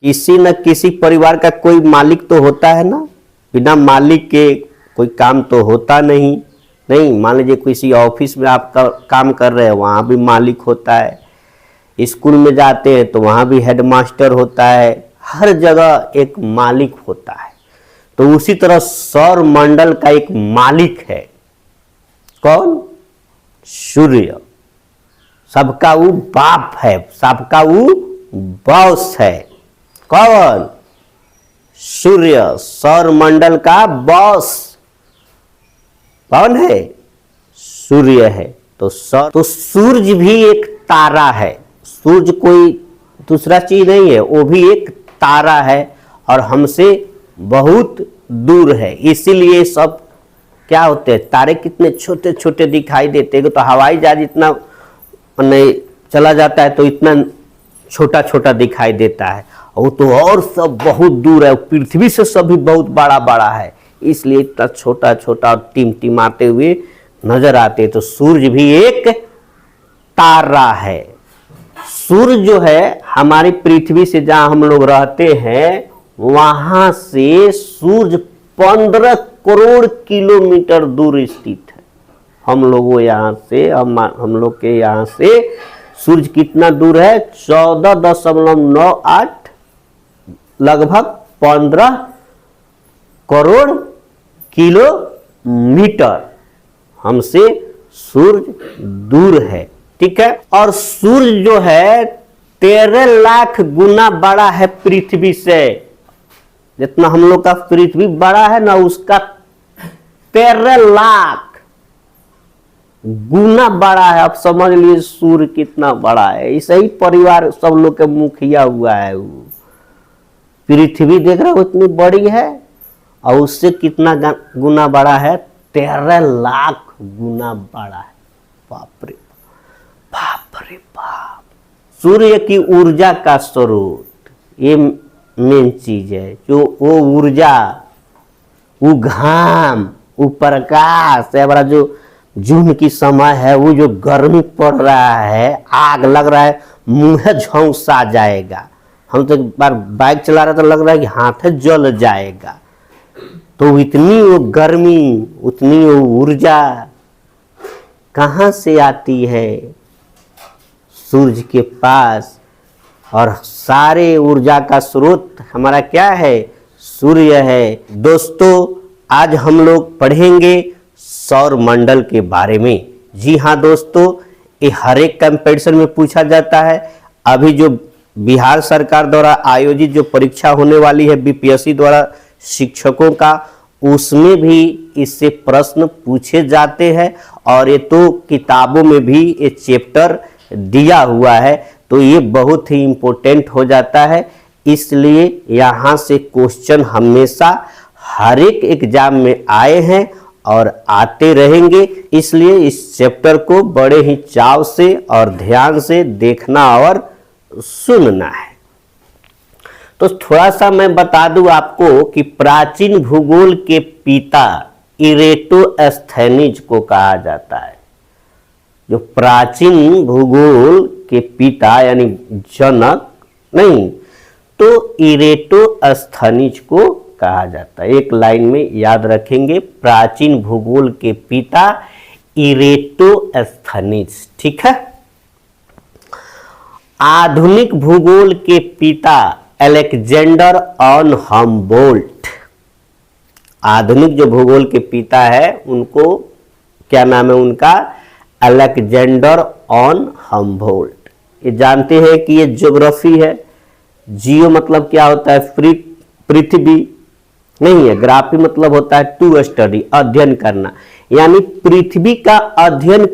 किसी न किसी परिवार का कोई मालिक तो होता है ना, बिना मालिक के कोई काम तो होता नहीं। नहीं, मान लीजिए किसी ऑफिस में आप काम कर रहे हैं, वहाँ भी मालिक होता है। स्कूल में जाते हैं तो वहाँ भी हेडमास्टर होता है। हर जगह एक मालिक होता है। तो उसी तरह सौर मंडल का एक मालिक है। कौन? सूर्य। सबका वो बाप है, सबका वो बॉस है। कौन? सूर्य, सौर मंडल का बॉस कौन है? सूर्य है। तो सूरज भी एक तारा है। सूरज कोई दूसरा चीज नहीं है, वो भी एक तारा है और हमसे बहुत दूर है। इसीलिए सब क्या होते हैं, तारे कितने छोटे छोटे दिखाई देते हैं। तो हवाई जहाज इतना नहीं चला जाता है तो इतना छोटा छोटा दिखाई देता है, वो तो और सब बहुत दूर है, पृथ्वी से सब भी बहुत बड़ा बड़ा है, इसलिए इतना छोटा छोटा और टिमटिमाते हुए नजर आते। तो सूरज भी एक तारा है। सूर्य जो है हमारी पृथ्वी से जहां हम लोग रहते हैं, वहां से सूर्य 15 करोड़ किलोमीटर दूर स्थित है। हम लोगों यहाँ से हम लोग के यहाँ से सूर्य कितना दूर है? 14.98 लगभग 15 करोड़ किलोमीटर हमसे सूर्य दूर है। ठीक है। और सूर्य जो है 13 लाख गुना बड़ा है पृथ्वी से। जितना हम लोग का पृथ्वी बड़ा है ना, उसका 13 लाख गुना बड़ा है। अब समझ लीजिए सूर्य कितना बड़ा है। ऐसे ही परिवार सब लोग के मुखिया हुआ है। वो पृथ्वी देख रहे हो इतनी बड़ी है और उससे कितना गुना बड़ा है? 13 लाख गुना बड़ा है। बाप रे बाप रे बाप। सूर्य की ऊर्जा का स्रोत ये मेन चीज है। जो वो ऊर्जा, वो घाम, वो प्रकाश है, बड़ा जो जून की समय है, वो जो गर्मी पड़ रहा है, आग लग रहा है, मुंह झौंसा जाएगा। हम तो एक बार बाइक चला रहे तो लग रहा है कि हाथ जल जाएगा। तो इतनी वो गर्मी, उतनी वो ऊर्जा कहाँ से आती है? सूरज के पास। और सारे ऊर्जा का स्रोत हमारा क्या है? सूर्य है। दोस्तों, आज हम लोग पढ़ेंगे सौर मंडल के बारे में। जी हाँ दोस्तों, ये हर एक कंपटीशन में पूछा जाता है। अभी जो बिहार सरकार द्वारा आयोजित जो परीक्षा होने वाली है बीपीएससी द्वारा शिक्षकों का, उसमें भी इससे प्रश्न पूछे जाते हैं। और ये तो किताबों में भी ये चैप्टर दिया हुआ है, तो ये बहुत ही इम्पोर्टेंट हो जाता है। इसलिए यहाँ से क्वेश्चन हमेशा हर एक एग्जाम में आए हैं और आते रहेंगे। इसलिए इस चैप्टर को बड़े ही चाव से और ध्यान से देखना और सुनना है। तो थोड़ा सा मैं बता दूं आपको कि प्राचीन भूगोल के पिता इरेटोस्थेनीज को कहा जाता है। जो प्राचीन भूगोल के पिता यानी जनक नहीं, तो इरेटोस्थेनीज को कहा जाता है। एक लाइन में याद रखेंगे, प्राचीन भूगोल के पिता इरेटोस्थेनीज। ठीक है। आधुनिक भूगोल के पिता अलेक्जेंडर ऑन हम्बोल्ट। आधुनिक जो भूगोल के पिता है उनको क्या नाम है उनका? Alexander on Humboldt. ये जानते हैं कि ये ज्योग्राफी है। जियो मतलब क्या होता है? पृथ्वी नहीं है। ग्राफी मतलब होता है टू स्टडी, अध्ययन करना। यानी पृथ्वी का अध्ययन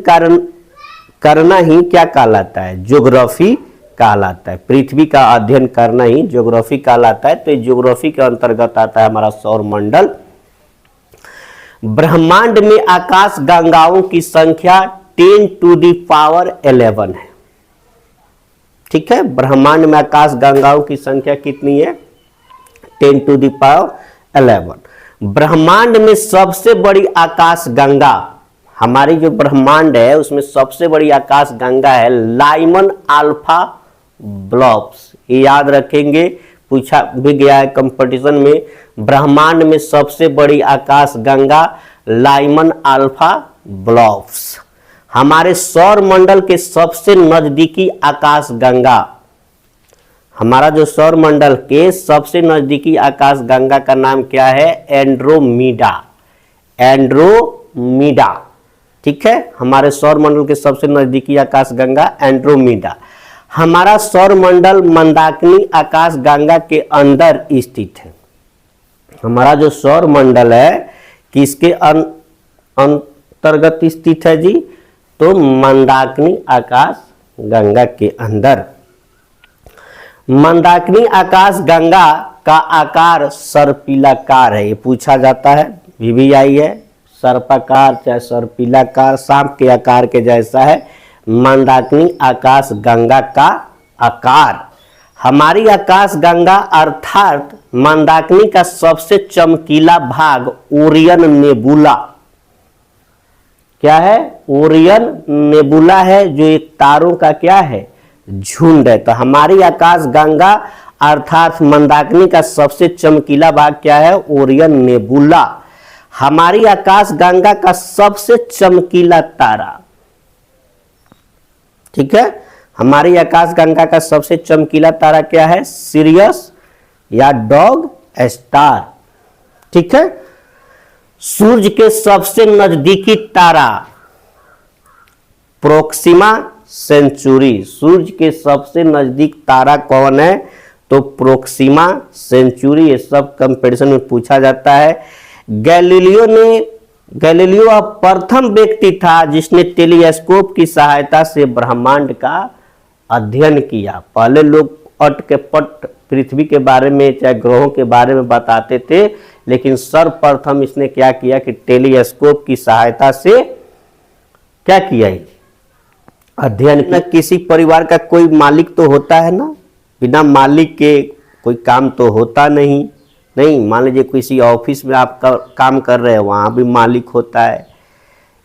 करना ही क्या कहलाता है? ज्योग्राफी कहलाता है। पृथ्वी का अध्ययन करना ही ज्योग्राफी कहलाता है। तो ज्योग्राफी के अंतर्गत आता है हमारा सौर मंडल। ब्रह्मांड में आकाश गंगाओं की संख्या 10⁻11 है। ठीक है। ब्रह्मांड में आकाश गंगाओं की संख्या कितनी है? 10⁻11। ब्रह्मांड में सबसे बड़ी आकाश गंगा, हमारी जो ब्रह्मांड है उसमें सबसे बड़ी आकाश गंगा है लाइमन अल्फा ब्लॉब्स। ये याद रखेंगे, पूछा भी गया है कंपटीशन में। ब्रह्मांड में सबसे बड़ी आकाश गंगा लाइमन अल्फा ब्लॉफ्स। हमारे सौर मंडल के सबसे नजदीकी आकाश गंगा, हमारा जो सौर मंडल के सबसे नजदीकी आकाश गंगा का नाम क्या है? एंड्रोमीडा। एंड्रोमीडा, ठीक है। हमारे सौर मंडल के सबसे नजदीकी आकाश गंगा एंड्रोमीडा। हमारा सौर मंडल मंदाकिनी आकाश गंगा के अंदर स्थित है। हमारा जो सौर मंडल है किसके अंतर्गत स्थित है जी? तो मंदाकिनी आकाश गंगा के अंदर। मंदाकिनी आकाश गंगा का आकार सर्पिलाकार है, ये पूछा जाता है, VVI है। सर्पाकार चाहे सर्पिलाकार, सांप के आकार के जैसा है मंदाकिनी आकाश गंगा का आकार। हमारी आकाश गंगा अर्थात मंदाकिनी का सबसे चमकीला भाग ओरियन नेबुला क्या है? ओरियन नेबुला है, जो एक तारों का क्या है? झुंड है। तो हमारी आकाश गंगा अर्थात मंदाकिनी का सबसे चमकीला भाग क्या है? Orion nebula. हमारी आकाश गंगा का सबसे चमकीला तारा, ठीक है। हमारी आकाश गंगा का सबसे चमकीला तारा क्या है? सिरियस या डॉग स्टार, ठीक है। सूर्य के सबसे नजदीकी तारा प्रोक्सिमा सेंचुरी। सूर्य के सबसे नजदीक तारा कौन है? तो प्रोक्सिमा सेंचुरी। ये सब कंपटीशन में पूछा जाता है। गैलीलियो प्रथम व्यक्ति था जिसने टेलीस्कोप की सहायता से ब्रह्मांड का अध्ययन किया। पहले लोग अट के पट पृथ्वी के बारे में चाहे ग्रहों के बारे में बताते थे, लेकिन सर्वप्रथम इसने क्या किया कि टेलीस्कोप की सहायता से क्या किया? अध्ययन किया। किसी परिवार का कोई मालिक तो होता है ना, बिना मालिक के कोई काम तो होता नहीं। मान लीजिए किसी ऑफिस में आप काम कर रहे हैं, वहाँ भी मालिक होता है।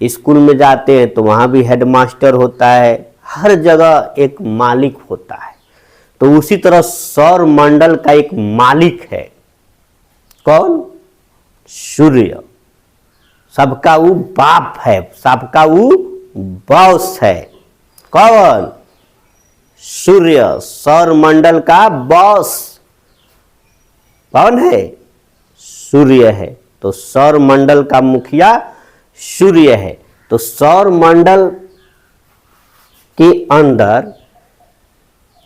स्कूल में जाते हैं तो वहाँ भी हेडमास्टर होता है। हर जगह एक मालिक होता है। तो उसी तरह सौर मंडल का एक मालिक है। कौन? सूर्य। सबका वो बाप है, सबका वो बॉस है। कौन? सूर्य। सौर मंडल का बॉस कौन है? सूर्य है। तो सौर मंडल का मुखिया सूर्य है। तो सौर मंडल के अंदर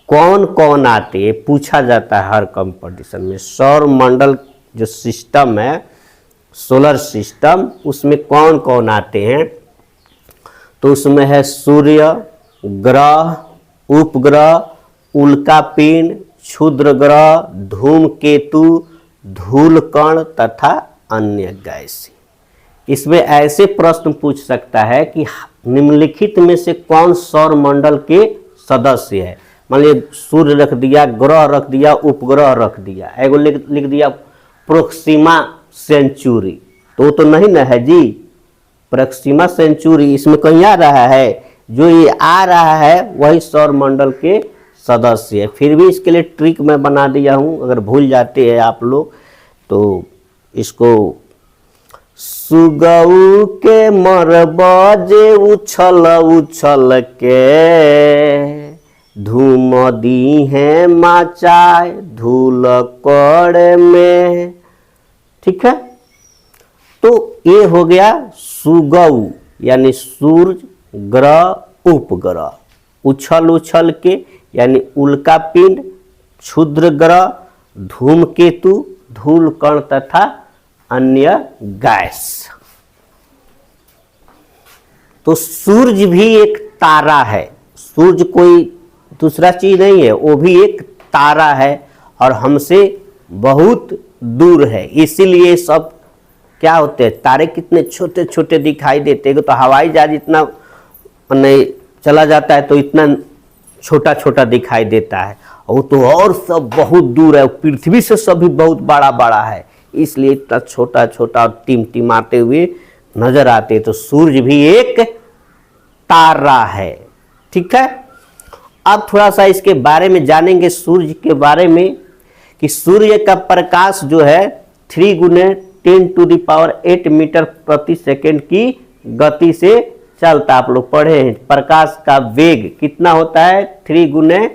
कौन कौन आते हैं पूछा जाता है हर कंपटीशन में। सौर मंडल जो सिस्टम है, सोलर सिस्टम, उसमें कौन कौन आते हैं? तो उसमें है सूर्य, ग्रह, उपग्रह, उल्कापिंड, क्षुद्र ग्रह, धूमकेतु, धूलकण तथा अन्य गैसें। इसमें ऐसे प्रश्न पूछ सकता है कि निम्नलिखित में से कौन सौर मंडल के सदस्य है। मान लीजिए सूर्य रख दिया, ग्रह रख दिया, उपग्रह रख दिया, एगो लिख दिया प्रोक्सिमा सेंचुरी, तो नहीं ना है जी। प्रोक्सिमा सेंचुरी इसमें कहीं आ रहा है? जो ये आ रहा है वही सौर मंडल के सदस्य है। फिर भी इसके लिए ट्रिक मैं बना दिया हूँ, अगर भूल जाते हैं आप लोग तो इसको। सुगऊ के मरबजे उछल उछल के, धूम दी है मचाए धूल कड़ में, ठीक है। तो ये हो गया सुगऊ यानी सूर्य, ग्रह, उपग्रह। उछल उछल के यानी उल्कापिंड, क्षुद्र ग्रह, धूमकेतु, धूलकण तथा अन्य गैस। तो सूर्य भी एक तारा है। सूर्य कोई दूसरा चीज नहीं है, वो भी एक तारा है और हमसे बहुत दूर है। इसीलिए सब क्या होते हैं, तारे कितने छोटे छोटे दिखाई देते हैं। तो हवाई जहाज इतना नहीं चला जाता है तो इतना छोटा छोटा दिखाई देता है, और तो और सब बहुत दूर है, पृथ्वी से सभी बहुत बड़ा बड़ा है, इसलिए इतना छोटा छोटा और टिमटिमाते हुए नजर आते। तो सूर्य भी एक तारा है, ठीक है। अब थोड़ा सा इसके बारे में जानेंगे सूर्य के बारे में कि सूर्य का प्रकाश जो है 3 गुने 10⁸ मीटर प्रति सेकेंड की गति से चलता। आप लोग पढ़े हैं, प्रकाश का वेग कितना होता है? 3 गुने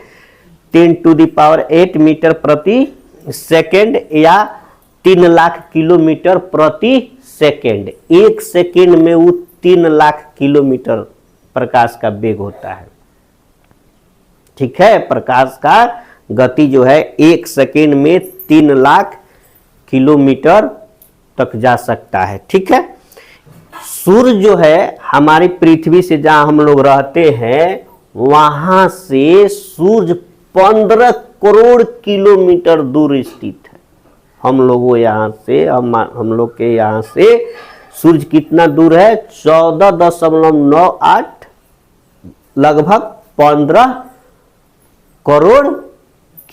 10⁸ मीटर प्रति सेकेंड या 3 लाख किलोमीटर प्रति सेकेंड। 1 सेकेंड में वो 3 लाख किलोमीटर प्रकाश का वेग होता है। ठीक है, प्रकाश का गति जो है 1 सेकेंड में 3 लाख किलोमीटर तक जा सकता है। ठीक है, सूर्य जो है हमारी पृथ्वी से जहां हम लोग रहते हैं वहां से सूर्य 15 करोड़ किलोमीटर दूर स्थित है। हम लोगों यहाँ से हम लोग के यहाँ से सूर्य कितना दूर है? 14.98 लगभग 15 करोड़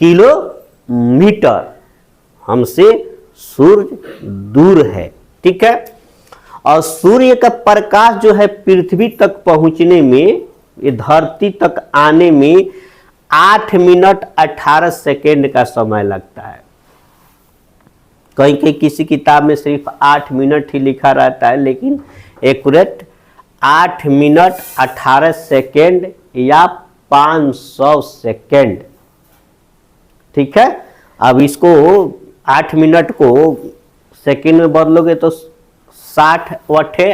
किलोमीटर हमसे सूर्य दूर है। ठीक है, और सूर्य का प्रकाश जो है पृथ्वी तक पहुंचने में, ये धरती तक आने में 8 मिनट 18 सेकेंड का समय लगता है। कहीं कहीं किसी किताब में सिर्फ 8 मिनट ही लिखा रहता है, लेकिन एक्यूरेट 8 मिनट 18 सेकेंड या 500 सेकेंड। ठीक है, अब इसको 8 मिनट को सेकेंड में बदलोगे तो 60 वठे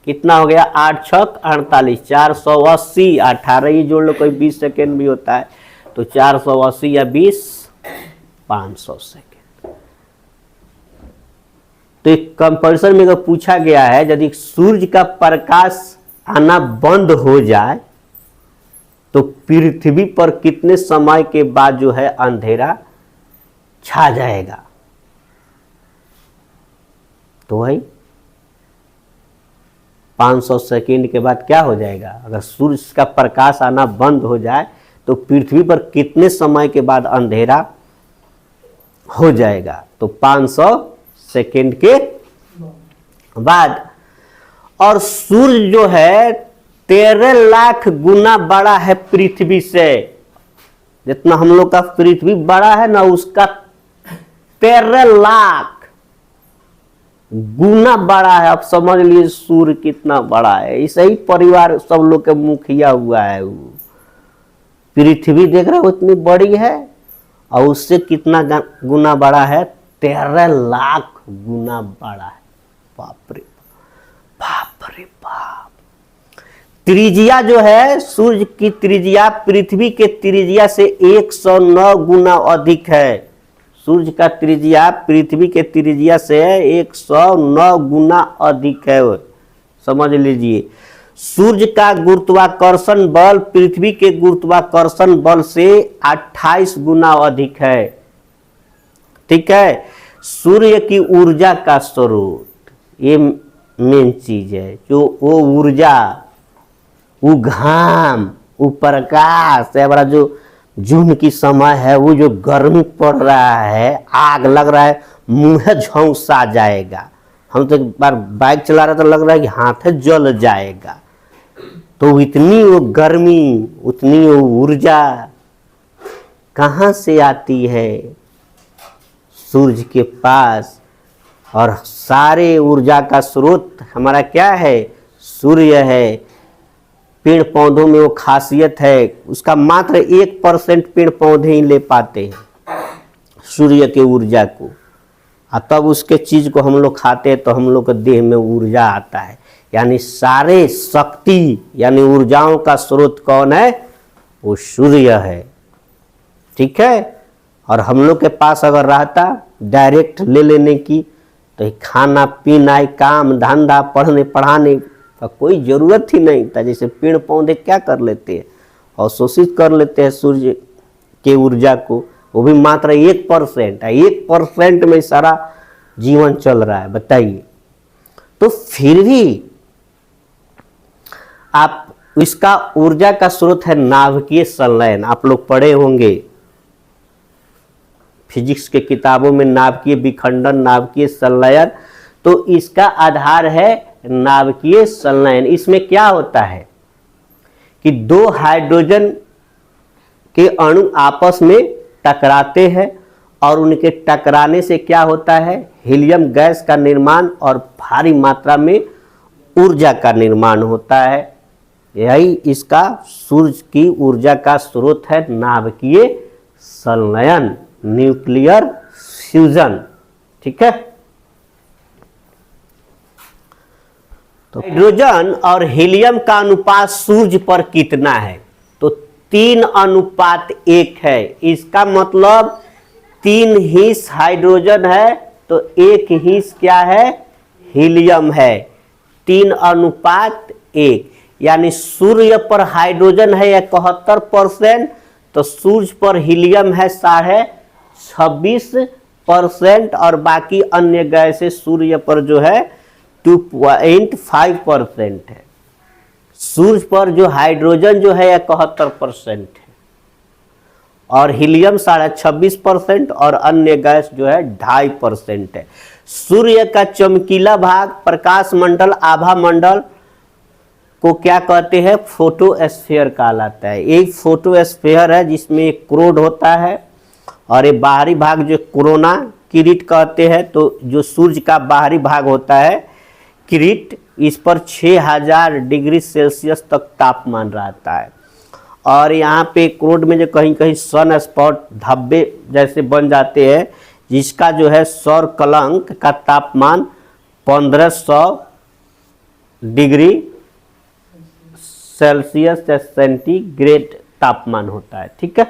कितना हो गया? 8 छक 48, 480, 18 ही जोड़ लो, कोई 20 सेकेंड भी होता है तो 480 या 20 500 सेकेंड। तो एक कंपैरिजन में अगर पूछा गया है, यदि सूर्य का प्रकाश आना बंद हो जाए तो पृथ्वी पर कितने समय के बाद जो है अंधेरा छा जाएगा? तो वही 500 सेकेंड के बाद क्या हो जाएगा? अगर सूर्य का प्रकाश आना बंद हो जाए तो पृथ्वी पर कितने समय के बाद अंधेरा हो जाएगा? तो 500 सेकेंड के बाद। और सूर्य जो है 13 लाख गुना बड़ा है पृथ्वी से। जितना हम लोग का पृथ्वी बड़ा है ना, उसका 13 लाख गुना बड़ा है। आप समझ लीजिए सूर्य कितना बड़ा है। ऐसे ही परिवार सब लोग के मुखिया हुआ है। वो पृथ्वी देख रहे हो इतनी बड़ी है, और उससे कितना गुना बड़ा है? 13 लाख गुना बड़ा है। बाप रे बाप रे बाप। त्रिज्या जो है, सूर्य की त्रिज्या पृथ्वी के त्रिज्या से 109 गुना अधिक है। सूर्य का त्रिज्या पृथ्वी के त्रिज्या से 109 गुना अधिक है। समझ लीजिए, सूर्य का गुरुत्वाकर्षण बल पृथ्वी के गुरुत्वाकर्षण बल से 28 गुना अधिक है। ठीक है, सूर्य की ऊर्जा का स्रोत, ये मेन चीज है। जो वो ऊर्जा, वो घाम, वो प्रकाश है, बड़ा जो जून की समय है, वो जो गर्मी पड़ रहा है, आग लग रहा है, मुंह झौंसा जाएगा। हम तो एक बार बाइक चला रहे तो लग रहा है कि हाथ जल जाएगा। तो इतनी वो गर्मी, उतनी वो ऊर्जा कहाँ से आती है? सूर्य के पास। और सारे ऊर्जा का स्रोत हमारा क्या है? सूर्य है। पेड़ पौधों में वो खासियत है, उसका मात्र 1% पेड़ पौधे ही ले पाते हैं सूर्य के ऊर्जा को, और तब उसके चीज को हम लोग खाते हैं तो हम लोग के देह में ऊर्जा आता है। यानी सारे शक्ति यानी ऊर्जाओं का स्रोत कौन है? वो सूर्य है। ठीक है, और हम लोग के पास अगर रहता डायरेक्ट ले लेने की, तो खाना पीना, काम धंधा, पढ़ने पढ़ाने का कोई जरूरत ही नहीं था। जैसे पेड़ पौधे क्या कर लेते हैं? अवशोषित कर लेते हैं सूर्य के ऊर्जा को, वो भी मात्र 1% है। 1% में सारा जीवन चल रहा है, बताइए। तो फिर भी आप इसका ऊर्जा का स्रोत है नाभिकीय संलयन। आप लोग पढ़े होंगे फिजिक्स के किताबों में, नाभिकीय विखंडन, नाभिकीय संलयन। तो इसका आधार है नाभिकीय संलयन। इसमें क्या होता है कि 2 हाइड्रोजन के अणु आपस में टकराते हैं और उनके टकराने से क्या होता है, हीलियम गैस का निर्माण और भारी मात्रा में ऊर्जा का निर्माण होता है। यही इसका सूर्य की ऊर्जा का स्रोत है, नाभिकीय संलयन, न्यूक्लियर फ्यूजन। ठीक है, तो हाइड्रोजन और हीलियम का अनुपात सूर्य पर कितना है, तो 3:1 है। इसका मतलब 3 हिस्स हाइड्रोजन है तो 1 हिस्स क्या है, हीलियम है। 3:1, यानी सूर्य पर हाइड्रोजन है 71%, तो सूर्य पर हीलियम है 26.5%, और बाकी अन्य गैसें सूर्य पर जो है 2.5% है। सूर्य पर जो हाइड्रोजन जो है 71% है और हीलियम 26.5% और अन्य गैस जो है 2.5% है। सूर्य का चमकीला भाग प्रकाश मंडल, आभा मंडल को क्या कहते हैं, फोटोस्फीयर कहलाता है। एक फोटोस्फीयर है जिसमें एक क्रोड होता है और ये बाहरी भाग जो कोरोना किरीट कहते हैं। तो जो सूर्य का बाहरी भाग होता है किरीट, इस पर 6000 डिग्री सेल्सियस तक तापमान रहता है और यहाँ पे क्रोड में जो कहीं कहीं सन स्पॉट धब्बे जैसे बन जाते हैं, जिसका जो है सौर कलंक का तापमान 1500 डिग्री सेल्सियस या सेंटीग्रेड तापमान होता है। ठीक है।